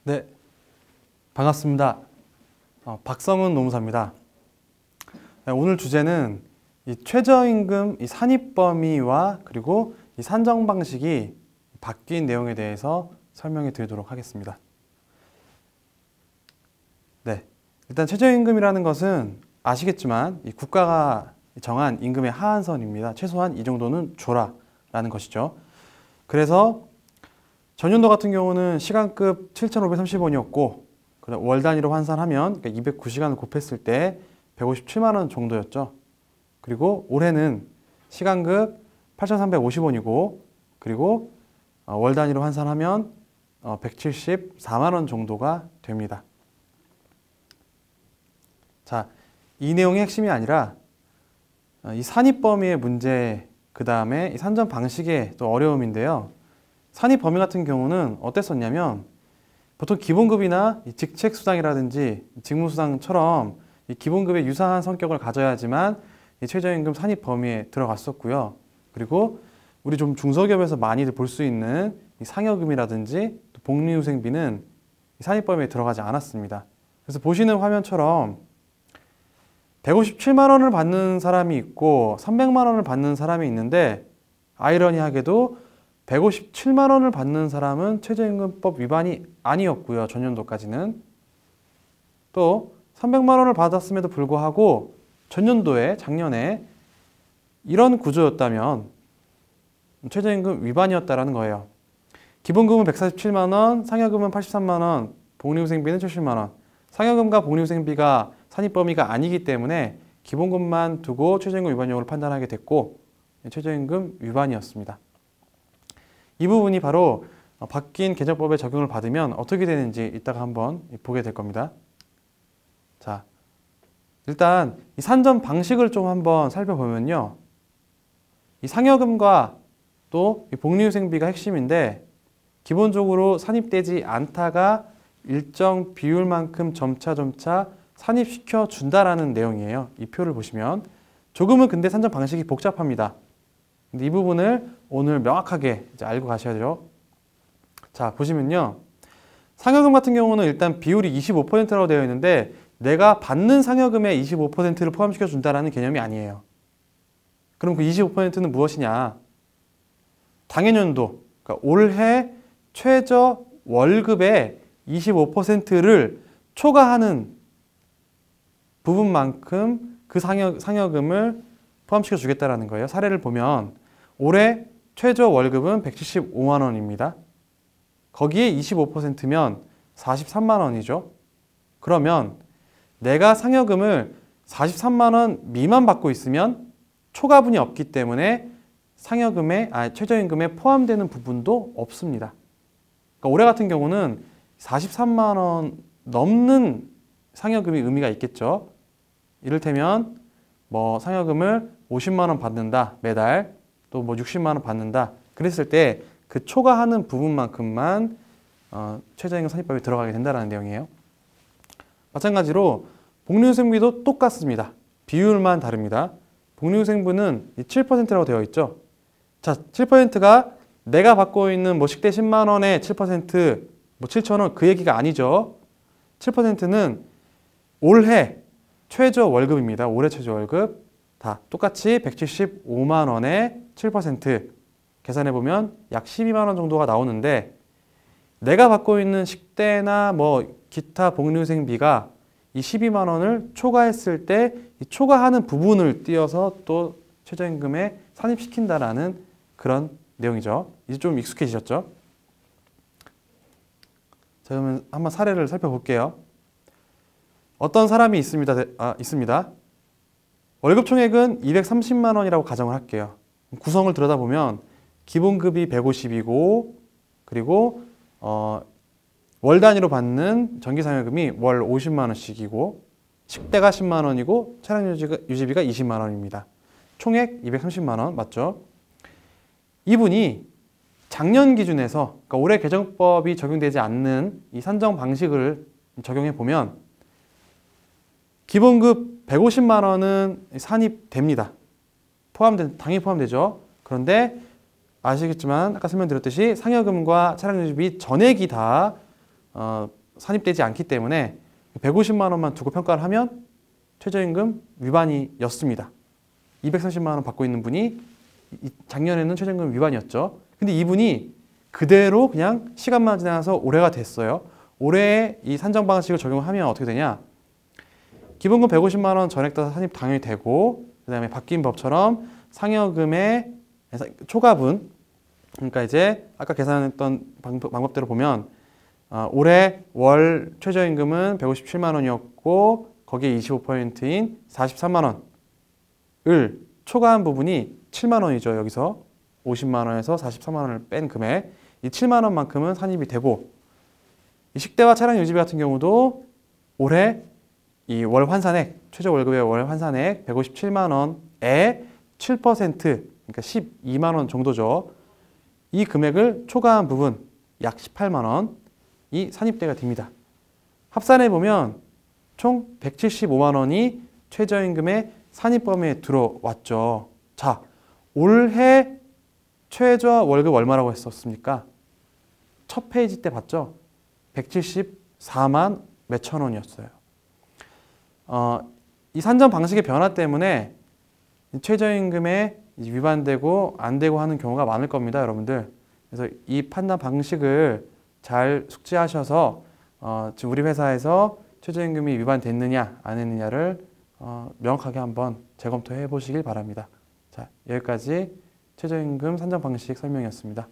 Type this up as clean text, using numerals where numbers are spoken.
네, 반갑습니다. 박성훈 노무사입니다. 네, 오늘 주제는 이 최저임금 이 산입 범위와 그리고 이 산정 방식이 바뀐 내용에 대해서 설명해 드리도록 하겠습니다. 네, 일단 최저임금이라는 것은 아시겠지만 이 국가가 정한 임금의 하한선입니다. 최소한 이 정도는 줘라라는 것이죠. 그래서 전년도 같은 경우는 시간급 7,530원이었고 월 단위로 환산하면 209시간을 곱했을 때 157만 원 정도였죠. 그리고 올해는 시간급 8,350원이고 그리고 월 단위로 환산하면 174만 원 정도가 됩니다. 자, 이 내용의 핵심이 아니라 이 산입 범위의 문제, 그 다음에 이 산정 방식의 또 어려움인데요. 산입 범위 같은 경우는 어땠었냐면 보통 기본급이나 직책수당이라든지 직무수당처럼 이 기본급에 유사한 성격을 가져야지만 이 최저임금 산입 범위에 들어갔었고요. 그리고 우리 좀 중소기업에서 많이들 볼 수 있는 이 상여금이라든지 또 복리후생비는 이 산입 범위에 들어가지 않았습니다. 그래서 보시는 화면처럼 157만 원을 받는 사람이 있고 300만 원을 받는 사람이 있는데 아이러니하게도 157만 원을 받는 사람은 최저임금법 위반이 아니었고요. 전년도까지는. 또 300만 원을 받았음에도 불구하고 전년도에 작년에 이런 구조였다면 최저임금 위반이었다는 거예요. 기본급은 147만 원, 상여금은 83만 원, 복리후생비는 70만 원. 상여금과 복리후생비가 산입 범위가 아니기 때문에 기본급만 두고 최저임금 위반 여부를 판단하게 됐고 최저임금 위반이었습니다. 이 부분이 바로 바뀐 개정법에 적용을 받으면 어떻게 되는지 이따가 한번 보게 될 겁니다. 자, 일단 이 산정 방식을 좀 한번 살펴보면요. 이 상여금과 또 이 복리후생비가 핵심인데 기본적으로 산입되지 않다가 일정 비율만큼 점차 산입시켜 준다라는 내용이에요. 이 표를 보시면 조금은 근데 산정 방식이 복잡합니다. 근데 이 부분을 오늘 명확하게 이제 알고 가셔야 돼요. 자, 보시면요. 상여금 같은 경우는 일단 비율이 25%라고 되어 있는데 내가 받는 상여금의 25%를 포함시켜 준다라는 개념이 아니에요. 그럼 그 25%는 무엇이냐? 당해년도, 그러니까 올해 최저 월급의 25%를 초과하는 부분만큼 그 상여금을 포함시켜 주겠다는 거예요. 사례를 보면 올해 최저 월급은 175만 원입니다. 거기에 25%면 43만 원이죠. 그러면 내가 상여금을 43만 원 미만 받고 있으면 초과분이 없기 때문에 최저임금에 포함되는 부분도 없습니다. 그러니까 올해 같은 경우는 43만 원 넘는 상여금이 의미가 있겠죠. 이를테면 뭐 상여금을 50만 원 받는다 매달, 또 뭐 60만 원 받는다 그랬을 때 그 초과하는 부분만큼만 최저임금 산입법에 들어가게 된다는 내용이에요. 마찬가지로 복리후생비도 똑같습니다. 비율만 다릅니다. 복리후생비는 7%라고 되어 있죠. 자, 7%가 내가 받고 있는 뭐 식대 10만 원에 7%, 뭐 7천 원 그 얘기가 아니죠. 7%는 올해 최저 월급입니다. 올해 최저 월급 다 똑같이 175만 원에 7% 계산해보면 약 12만 원 정도가 나오는데 내가 받고 있는 식대나 뭐 기타 복리후생비가 이 12만 원을 초과했을 때 이 초과하는 부분을 띄어서 또 최저임금에 산입시킨다라는 그런 내용이죠. 이제 좀 익숙해지셨죠? 자, 그러면 한번 사례를 살펴볼게요. 어떤 사람이 있습니다. 월급 총액은 230만 원이라고 가정을 할게요. 구성을 들여다보면 기본급이 150이고 그리고 월 단위로 받는 전기상여금이 월 50만 원씩이고 식대가 10만 원이고 차량 유지비가 20만 원입니다. 총액 230만 원 맞죠? 이분이 작년 기준에서 그러니까 올해 개정법이 적용되지 않는 이 산정 방식을 적용해 보면 기본급 150만 원은 산입됩니다. 당연히 포함되죠. 그런데 아시겠지만 아까 설명드렸듯이 상여금과 차량유지비 전액이 다 산입되지 않기 때문에 150만 원만 두고 평가를 하면 최저임금 위반이었습니다. 230만 원 받고 있는 분이 작년에는 최저임금 위반이었죠. 근데 이분이 그대로 그냥 시간만 지나서 올해가 됐어요. 올해 이 산정 방식을 적용하면 어떻게 되냐? 기본금 150만 원 전액 다 산입 당연히 되고, 그 다음에 바뀐 법처럼 상여금의 초과분, 그러니까 이제 아까 계산했던 방법대로 보면 올해 월 최저임금은 157만 원이었고 거기에 25%인 43만 원을 초과한 부분이 7만 원이죠. 여기서 50만 원에서 43만 원을 뺀 금액, 이 7만 원만큼은 산입이 되고, 이 식대와 차량 유지비 같은 경우도 올해 이 월 환산액, 최저 월급의 월 환산액 157만 원에 7%, 그러니까 12만 원 정도죠. 이 금액을 초과한 부분 약 18만 원이 산입대가 됩니다. 합산해 보면 총 175만 원이 최저임금의 산입 범위에 들어왔죠. 자, 올해 최저 월급 얼마라고 했었습니까? 첫 페이지 때 봤죠? 174만 몇천 원이었어요. 이 산정 방식의 변화 때문에 최저임금에 위반되고 안 되고 하는 경우가 많을 겁니다, 여러분들. 그래서 이 판단 방식을 잘 숙지하셔서 지금 우리 회사에서 최저임금이 위반됐느냐 안 했느냐를 명확하게 한번 재검토해 보시길 바랍니다. 자, 여기까지 최저임금 산정 방식 설명이었습니다.